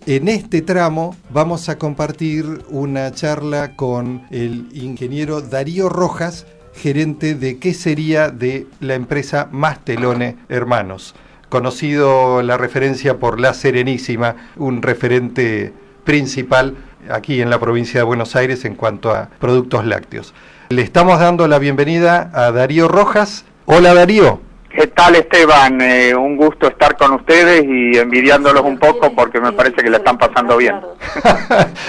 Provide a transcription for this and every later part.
En este tramo vamos a compartir una charla con el ingeniero Darío Rojas, gerente de quesería de la empresa Mastelone Hermanos, conocido la referencia por La Serenísima, un referente principal aquí en la provincia de Buenos Aires en cuanto a productos lácteos. Le estamos dando la bienvenida a Darío Rojas. Hola Darío. ¿Qué tal, Esteban? Un gusto estar con ustedes y envidiándolos un poco porque me parece que la están pasando bien.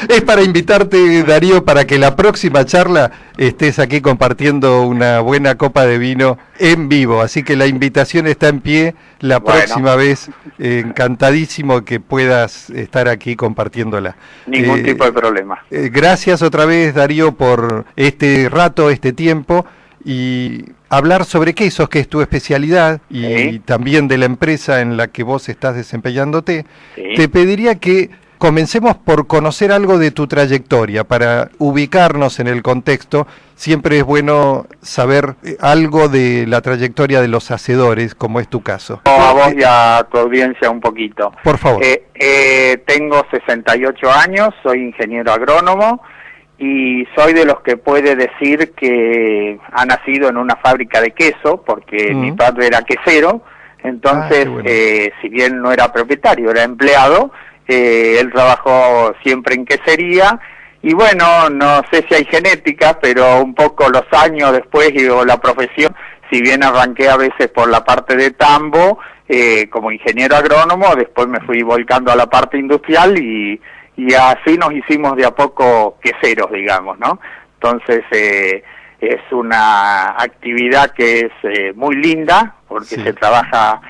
Es para invitarte, Darío, para que la próxima charla estés aquí compartiendo una buena copa de vino en vivo. Así que la invitación está en pie la próxima vez. Encantadísimo que puedas estar aquí compartiéndola. Ningún tipo de problema. Gracias otra vez, Darío, por este rato, este tiempo. Y hablar sobre quesos, que es tu especialidad, y también de la empresa en la que vos estás desempeñándote. Te pediría que comencemos por conocer algo de tu trayectoria, para ubicarnos en el contexto. Siempre es bueno saber algo de la trayectoria de los hacedores, como es tu caso. A vos y a tu audiencia un poquito. Por favor. Tengo 68 años, soy ingeniero agrónomo, y soy de los que puede decir que ha nacido en una fábrica de queso, porque mi padre era quesero. Entonces, bueno, si bien no era propietario, era empleado, él trabajó siempre en quesería, y bueno, no sé si hay genética, pero un poco los años después, o la profesión, si bien arranqué a veces por la parte de tambo, como ingeniero agrónomo, después me fui volcando a la parte industrial, y así nos hicimos de a poco queseros, digamos, ¿no? Entonces, es una actividad que es muy linda, porque se trabaja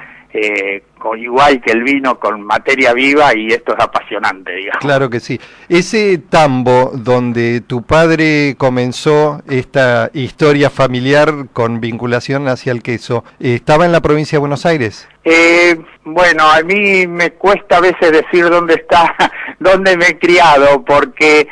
igual que el vino, con materia viva, y esto es apasionante, digamos. Claro que sí. Ese tambo donde tu padre comenzó esta historia familiar con vinculación hacia el queso, ¿estaba en la provincia de Buenos Aires? Bueno, a mí me cuesta a veces decir dónde está, dónde me he criado, porque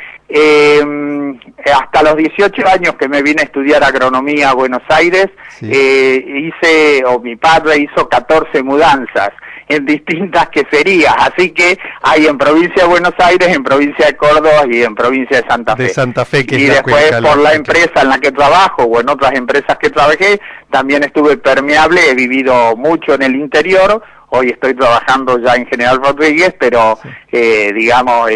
hasta los 18 años que me vine a estudiar agronomía a Buenos Aires, mi padre hizo 14 mudanzas en distintas queserías, así que hay en provincia de Buenos Aires, en provincia de Córdoba y en provincia de Santa Fe. De Santa Fe, que y es después por la empresa en la que trabajo o en otras empresas que trabajé, también estuve permeable, he vivido mucho en el interior. Hoy estoy trabajando ya en General Rodríguez, pero digamos,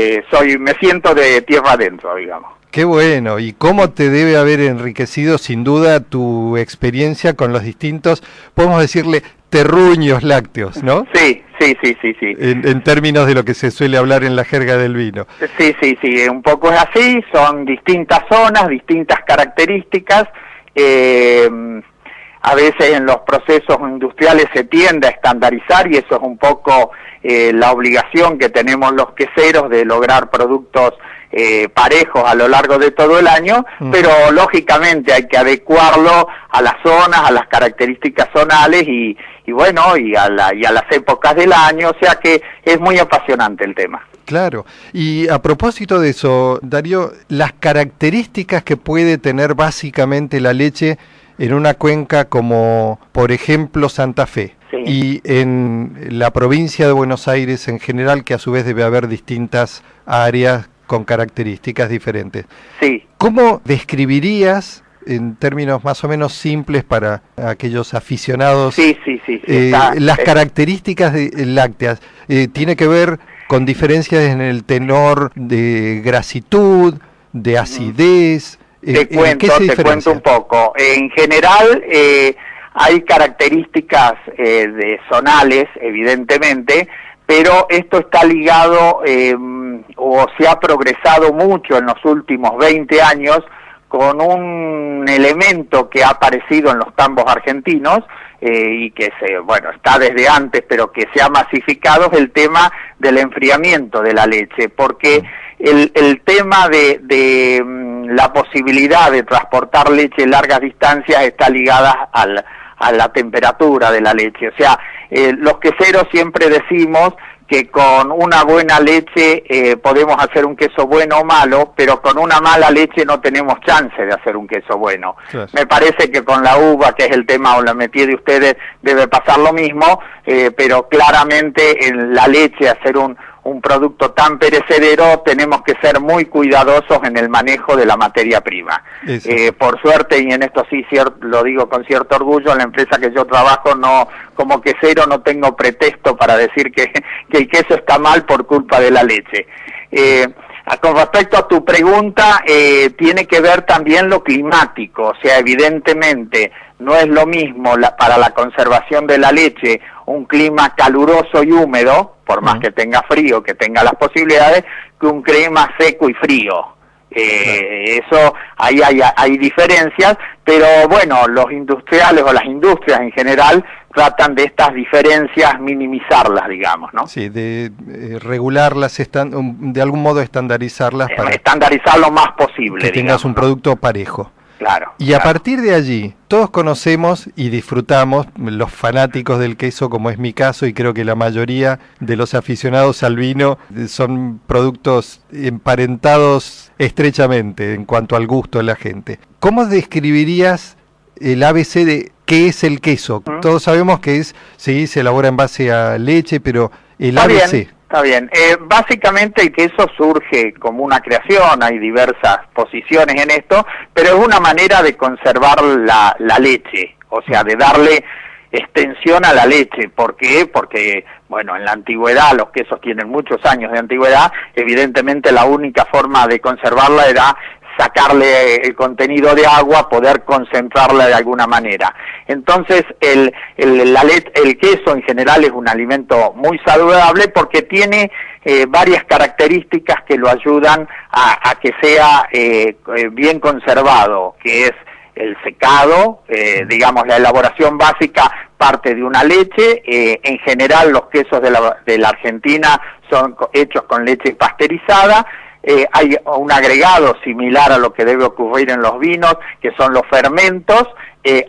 me siento de tierra adentro, digamos. Qué bueno, y cómo te debe haber enriquecido sin duda tu experiencia con los distintos, podemos decirle, terruños lácteos, ¿no? Sí. En términos de lo que se suele hablar en la jerga del vino. Sí, un poco es así, son distintas zonas, distintas características. A veces en los procesos industriales se tiende a estandarizar, y eso es un poco la obligación que tenemos los queseros de lograr productos parejos a lo largo de todo el año, pero lógicamente hay que adecuarlo a las zonas, a las características zonales y bueno, y a las épocas del año, o sea que es muy apasionante el tema. Claro, y a propósito de eso, Darío, las características que puede tener básicamente la leche en una cuenca como, por ejemplo, Santa Fe, y en la provincia de Buenos Aires en general, que a su vez debe haber distintas áreas con características diferentes. Sí. ¿Cómo describirías, en términos más o menos simples para aquellos aficionados, las características lácteas? ¿Tiene que ver con diferencias en el tenor de grasitud, de acidez? Te cuento un poco. En general, hay características zonales, evidentemente, pero esto está ligado o se ha progresado mucho en los últimos 20 años con un elemento que ha aparecido en los tambos argentinos y que está desde antes, pero que se ha masificado, es el tema del enfriamiento de la leche, porque el tema de la posibilidad de transportar leche largas distancias está ligada a la temperatura de la leche. O sea, los queseros siempre decimos que con una buena leche podemos hacer un queso bueno o malo, pero con una mala leche no tenemos chance de hacer un queso bueno. Claro. Me parece que con la uva, que es el tema o la metida de ustedes, debe pasar lo mismo, pero claramente en la leche hacer un un producto tan perecedero, tenemos que ser muy cuidadosos en el manejo de la materia prima. Por suerte, y en esto sí lo digo con cierto orgullo, en la empresa que yo trabajo, no, como quesero no tengo pretexto para decir que el queso está mal por culpa de la leche. Con respecto a tu pregunta, tiene que ver también lo climático, o sea, evidentemente no es lo mismo para la conservación de la leche un clima caluroso y húmedo, por más que tenga frío, que tenga las posibilidades, que un clima seco y frío. Eso, ahí hay diferencias, pero bueno, los industriales o las industrias en general tratan de estas diferencias minimizarlas, digamos, ¿no? Sí, de regularlas, de algún modo estandarizarlas para estandarizar lo más posible, que tengas un producto parejo. Claro. Y a partir de allí, todos conocemos y disfrutamos, los fanáticos del queso, como es mi caso, y creo que la mayoría de los aficionados al vino, son productos emparentados estrechamente en cuanto al gusto de la gente. ¿Cómo describirías el ABC de qué es el queso? Todos sabemos que sí, se elabora en base a leche, pero el ABC... Está bien. Básicamente el queso surge como una creación, hay diversas posiciones en esto, pero es una manera de conservar la leche, o sea, de darle extensión a la leche. ¿Por qué? Porque, bueno, en la antigüedad, los quesos tienen muchos años de antigüedad, evidentemente la única forma de conservarla era sacarle el contenido de agua, poder concentrarla de alguna manera. Entonces, el queso en general es un alimento muy saludable porque tiene varias características que lo ayudan a que sea bien conservado, que es el secado, digamos, la elaboración básica parte de una leche. En general los quesos de la Argentina son hechos con leche pasteurizada. Hay un agregado similar a lo que debe ocurrir en los vinos, que son los fermentos.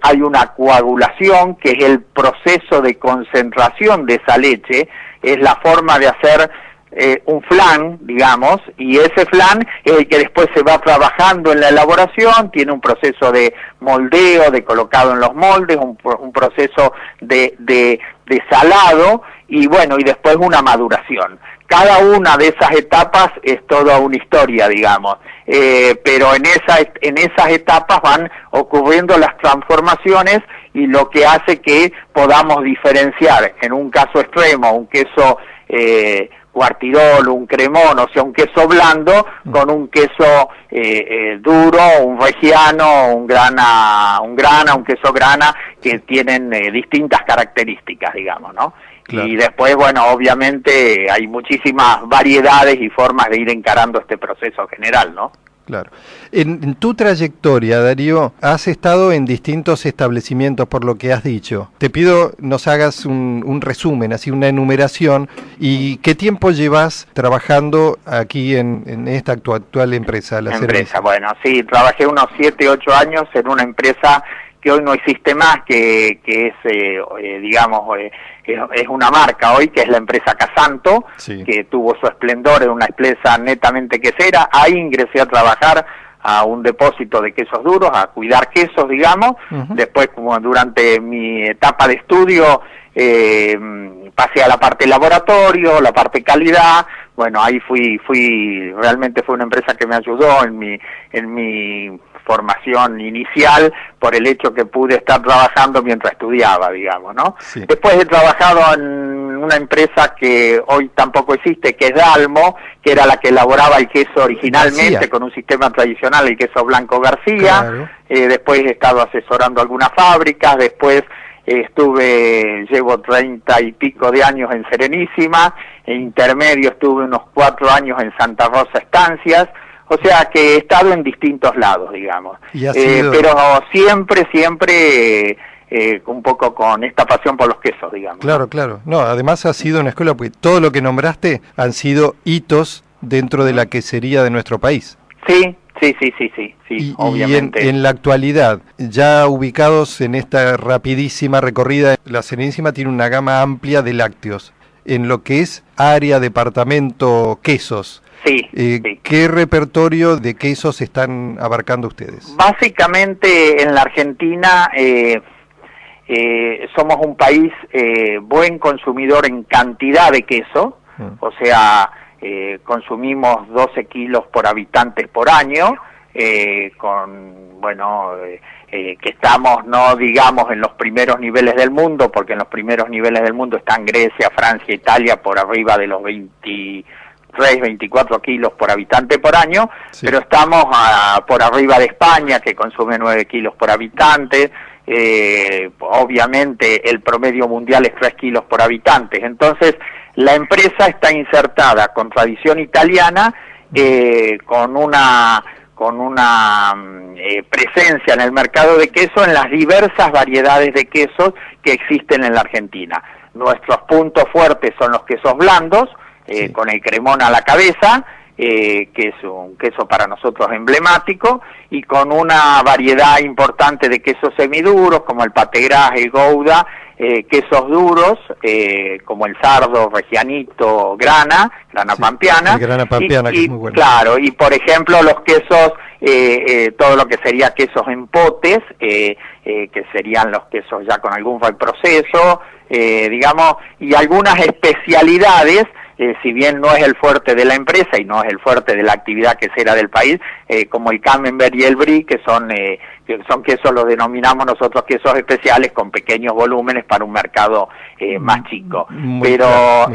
Hay una coagulación, que es el proceso de concentración de esa leche, es la forma de hacer un flan, digamos, y ese flan es el que después se va trabajando en la elaboración, tiene un proceso de moldeo, de colocado en los moldes, un proceso de salado, y bueno, y después una maduración. Cada una de esas etapas es toda una historia, digamos, pero en esas etapas van ocurriendo las transformaciones, y lo que hace que podamos diferenciar, en un caso extremo, un queso cuartirol, un cremón, o sea, un queso blando, con un queso duro, un reggiano, un queso grana, que tienen distintas características, digamos, ¿no? Claro. Y después, bueno, obviamente hay muchísimas variedades y formas de ir encarando este proceso general, ¿no? Claro. En tu trayectoria, Darío, has estado en distintos establecimientos, por lo que has dicho. Te pido nos hagas un resumen, así una enumeración, y qué tiempo llevas trabajando aquí en esta actual empresa, la Cerveza. Bueno, sí, trabajé unos 7, 8 años en una empresa que hoy no existe más, que es, digamos, es una marca hoy, que es la empresa Casanto, sí, que tuvo su esplendor en una empresa netamente quesera. Ahí ingresé a trabajar a un depósito de quesos duros, a cuidar quesos, digamos. Después, como durante mi etapa de estudio, pasé a la parte laboratorio, la parte calidad. Bueno, ahí realmente fue una empresa que me ayudó en mi formación inicial, por el hecho que pude estar trabajando mientras estudiaba, digamos, ¿no? Sí. Después he trabajado en una empresa que hoy tampoco existe, que es Dalmo, que era la que elaboraba el queso originalmente, García, con un sistema tradicional, el queso blanco García. Claro. Después he estado asesorando algunas fábricas, después llevo 30 y pico de años en Serenísima, en intermedio estuve unos 4 años en Santa Rosa Estancias. O sea que he estado en distintos lados, digamos, pero siempre un poco con esta pasión por los quesos, digamos. Claro, claro. No, además ha sido una escuela, porque todo lo que nombraste han sido hitos dentro de la quesería de nuestro país. Sí, obviamente. Y en la actualidad, ya ubicados en esta rapidísima recorrida, la Serenísima tiene una gama amplia de lácteos, en lo que es área, departamento, quesos. Sí, ¿Qué repertorio de quesos están abarcando ustedes? Básicamente en la Argentina somos un país buen consumidor en cantidad de queso, o sea, consumimos 12 kilos por habitante por año, que estamos, no digamos en los primeros niveles del mundo, porque en los primeros niveles del mundo están Grecia, Francia, Italia, por arriba de los 23, 24 kilos por habitante por año, sí. Pero estamos por arriba de España, que consume 9 kilos por habitante. Obviamente el promedio mundial es 3 kilos por habitante. Entonces la empresa está insertada con tradición italiana, con una presencia en el mercado de queso en las diversas variedades de quesos que existen en la Argentina. Nuestros puntos fuertes son los quesos blandos, sí. Con el cremón a la cabeza, que es un queso para nosotros emblemático, y con una variedad importante de quesos semiduros, como el pategras, el gouda, quesos duros, como el sardo, reggianito, grana sí, pampiana. Grana pampiana, que es muy bueno. Claro, y por ejemplo los quesos, todo lo que sería quesos en potes, que serían los quesos ya con algún proceso, digamos, y algunas especialidades, si bien no es el fuerte de la empresa y no es el fuerte de la actividad quesera del país, como el camembert y el brie, que son quesos, los denominamos nosotros quesos especiales con pequeños volúmenes para un mercado más chico. Pero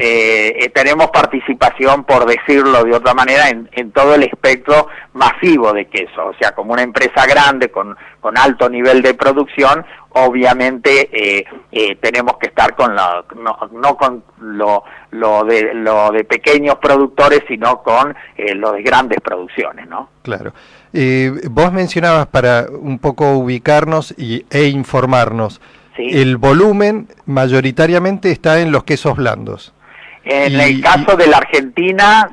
tenemos participación, por decirlo de otra manera, en todo el espectro masivo de queso. O sea, como una empresa grande con alto nivel de producción, obviamente tenemos que estar con no con lo de pequeños productores, sino con lo de grandes producciones, ¿no? Claro. Vos mencionabas, para un poco ubicarnos e informarnos, ¿sí? El volumen mayoritariamente está en los quesos blandos. En el caso de la Argentina,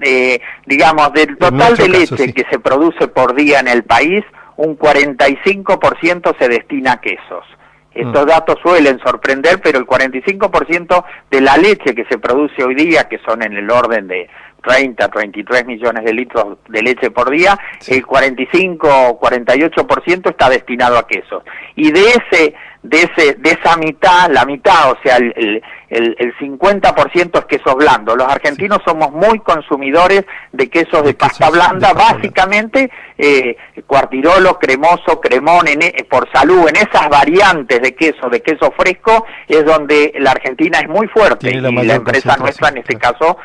digamos, del total de leche sí. que se produce por día en el país, un 45% se destina a quesos. Estos datos suelen sorprender, pero el 45% de la leche que se produce hoy día, que son en el orden de 30, 33 millones de litros de leche por día, sí. El 45, 48% está destinado a quesos. Y de esa mitad, la mitad, o sea, el 50% es quesos blandos. Los argentinos sí. somos muy consumidores de quesos de pasta blanda, básicamente cuartirolo, cremoso, cremón, por salud, en esas variantes de queso fresco, es donde la Argentina es muy fuerte, y la empresa nuestra en este caso,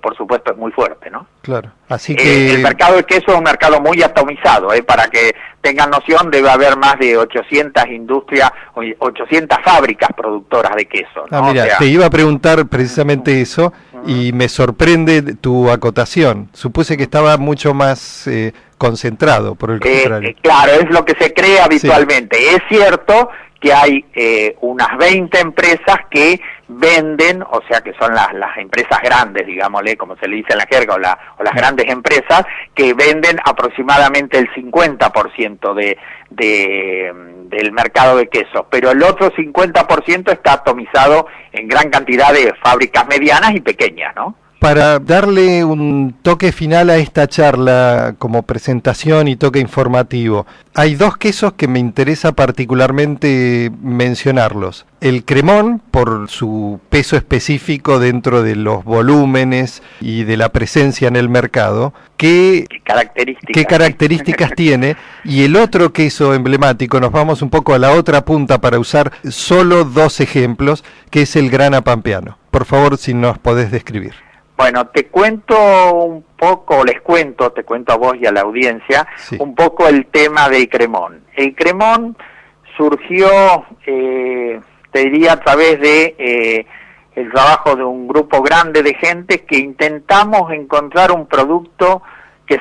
por supuesto, es muy fuerte, ¿no? Claro. Así que el mercado de queso es un mercado muy atomizado, para que tengan noción, debe haber más de 800 industrias, 800 fábricas productoras de queso, ¿no? Mira, o sea, te iba a preguntar precisamente eso, y me sorprende tu acotación. Supuse que estaba mucho más concentrado, por el contrario. Claro, es lo que se cree habitualmente. Sí. Es cierto que hay unas 20 empresas que venden, o sea que son las empresas grandes, digámosle, como se le dice en la jerga, o las grandes empresas, que venden aproximadamente el 50% del mercado de quesos, pero el otro 50% está atomizado en gran cantidad de fábricas medianas y pequeñas, ¿no? Para darle un toque final a esta charla como presentación y toque informativo, hay dos quesos que me interesa particularmente mencionarlos. El cremón, por su peso específico dentro de los volúmenes y de la presencia en el mercado, ¿qué características tiene? Y el otro queso emblemático, nos vamos un poco a la otra punta para usar solo dos ejemplos, que es el grana pampeano. Por favor, si nos podés describir. Bueno, te cuento un poco, te cuento a vos y a la audiencia, sí. Un poco el tema del cremón. El cremón surgió, te diría, a través de el trabajo de un grupo grande de gente que intentamos encontrar un producto que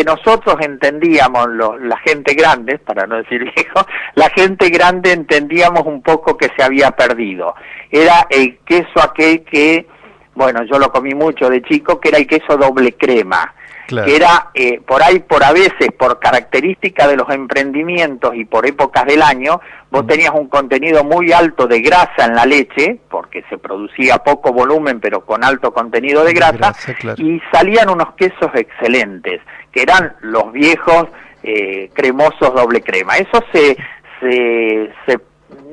nosotros entendíamos, la gente grande, para no decir viejo, la gente grande entendíamos un poco que se había perdido. Era el queso aquel que, bueno, yo lo comí mucho de chico, que era el queso doble crema, claro. Que era, a veces, por característica de los emprendimientos y por épocas del año, vos tenías un contenido muy alto de grasa en la leche, porque se producía poco volumen, pero con alto contenido de grasa, claro. Y salían unos quesos excelentes, que eran los viejos cremosos doble crema. Eso se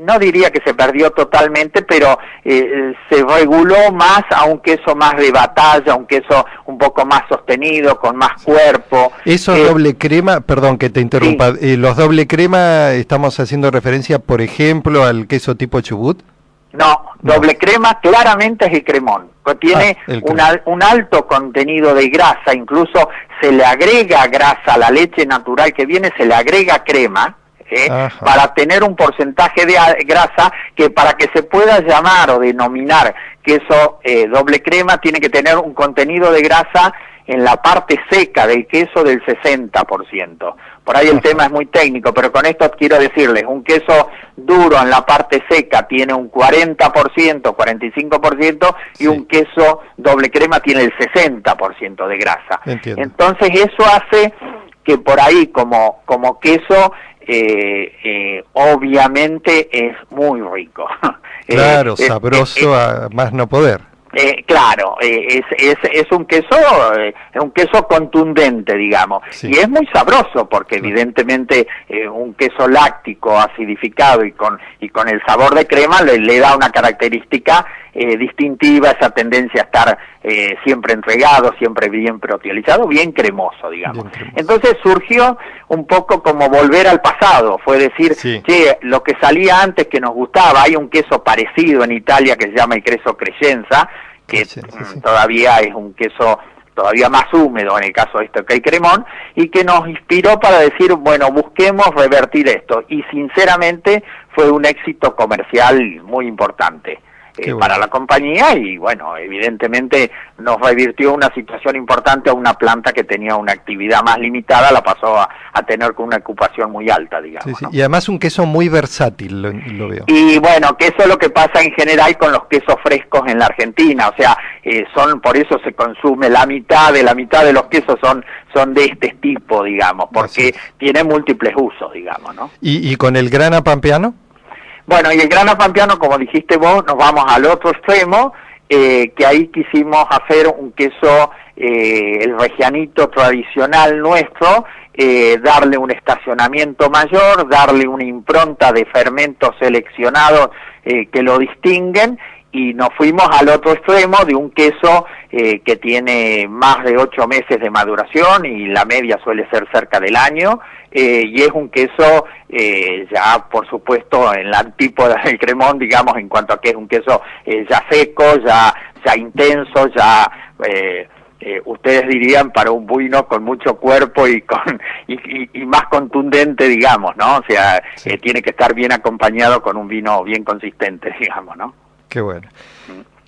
no diría que se perdió totalmente, pero se reguló más a un queso más de batalla, un queso un poco más sostenido, con más cuerpo. Eso doble crema, perdón que te interrumpa, sí. Los doble crema, estamos haciendo referencia, por ejemplo, al queso tipo Chubut. No, doble crema claramente es el cremón. Tiene un alto contenido de grasa, incluso se le agrega grasa a la leche natural que viene, se le agrega crema, para tener un porcentaje de grasa que para que se pueda llamar o denominar queso doble crema tiene que tener un contenido de grasa en la parte seca del queso del 60%. Por ahí el tema es muy técnico, pero con esto quiero decirles, un queso duro en la parte seca tiene un 40%, 45%, y un queso doble crema tiene el 60% de grasa. Entiendo. Entonces eso hace que por ahí como queso obviamente es muy rico. Claro, sabroso a más no poder. Claro, es un queso contundente, digamos, sí. Y es muy sabroso porque evidentemente un queso láctico acidificado y con el sabor de crema le da una característica distintiva, esa tendencia a estar siempre entregado, siempre bien proteolizado, bien cremoso, digamos. Bien cremoso. Entonces surgió un poco como volver al pasado, fue decir, sí. Che, lo que salía antes que nos gustaba, hay un queso parecido en Italia que se llama el queso Crescenza, que sí. Todavía es un queso todavía más húmedo en el caso de esto que el cremón, y que nos inspiró para decir, bueno, busquemos revertir esto, y sinceramente fue un éxito comercial muy importante. Para la compañía, y bueno, evidentemente nos revirtió una situación importante a una planta que tenía una actividad más limitada, la pasó a tener con una ocupación muy alta, digamos. Sí, sí. ¿No? Y además un queso muy versátil, lo veo. Y bueno, que eso es lo que pasa en general con los quesos frescos en la Argentina, o sea, por eso se consume la mitad de los quesos son de este tipo, digamos, porque tiene múltiples usos, digamos, ¿no? ¿Y con el grana pampeano? Bueno, y el grana pampeano, como dijiste vos, nos vamos al otro extremo, que ahí quisimos hacer un queso, el regianito tradicional nuestro, darle un estacionamiento mayor, darle una impronta de fermentos seleccionados que lo distinguen, y nos fuimos al otro extremo de un queso que tiene más de 8 meses de maduración y la media suele ser cerca del año, y es un queso ya por supuesto en la antípoda del cremón, digamos, en cuanto a que es un queso ya seco, ya intenso, ya ustedes dirían para un vino con mucho cuerpo y más contundente, digamos, ¿no? O sea, sí. Tiene que estar bien acompañado con un vino bien consistente, digamos, ¿no? Qué bueno.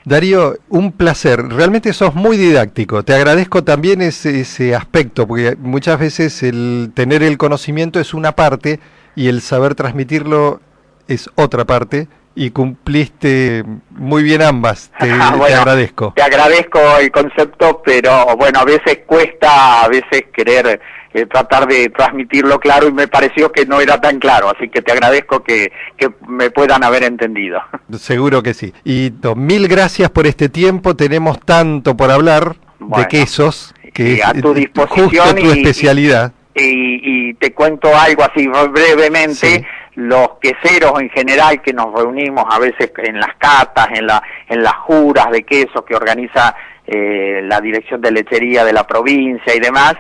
Darío, un placer, realmente sos muy didáctico, te agradezco también ese aspecto, porque muchas veces el tener el conocimiento es una parte y el saber transmitirlo es otra parte, y cumpliste muy bien ambas, te agradezco. Te agradezco el concepto, pero bueno, a veces cuesta, querer tratar de transmitirlo claro, y me pareció que no era tan claro, así que te agradezco que me puedan haber entendido. Seguro que sí. Y 1000 gracias por este tiempo, tenemos tanto por hablar de quesos, que es a tu disposición, justo tu especialidad. Y te cuento algo así brevemente. Sí. Los queseros en general que nos reunimos a veces en las catas, en las juras de quesos que organiza la Dirección de Lechería de la provincia y demás,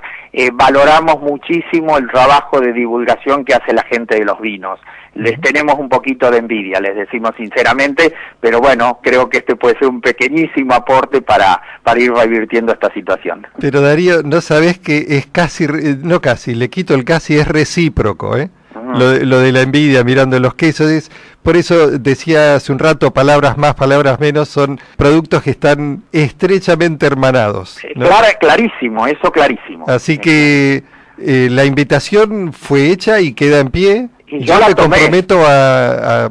valoramos muchísimo el trabajo de divulgación que hace la gente de los vinos. Les tenemos un poquito de envidia, les decimos sinceramente, pero bueno, creo que este puede ser un pequeñísimo aporte para ir revirtiendo esta situación. Pero Darío, no sabés que es casi, no casi, le quito el casi, es recíproco, ¿eh? Lo de la envidia mirando los quesos, por eso decía hace un rato, palabras más, palabras menos, son productos que están estrechamente hermanados, ¿no? Clarísimo, eso clarísimo. Así que la invitación fue hecha y queda en pie. Y yo me comprometo a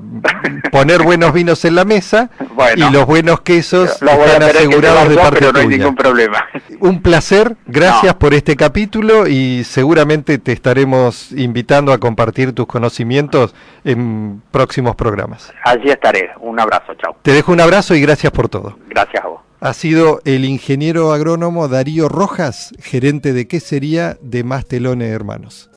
poner buenos vinos en la mesa, y los buenos quesos están asegurados de parte tuya. No hay tuya. Ningún problema. Un placer, gracias por este capítulo, y seguramente te estaremos invitando a compartir tus conocimientos en próximos programas. Allí estaré, un abrazo, chao. Te dejo un abrazo y gracias por todo. Gracias a vos. Ha sido el ingeniero agrónomo Darío Rojas, gerente de quesería de Mastelone Hermanos.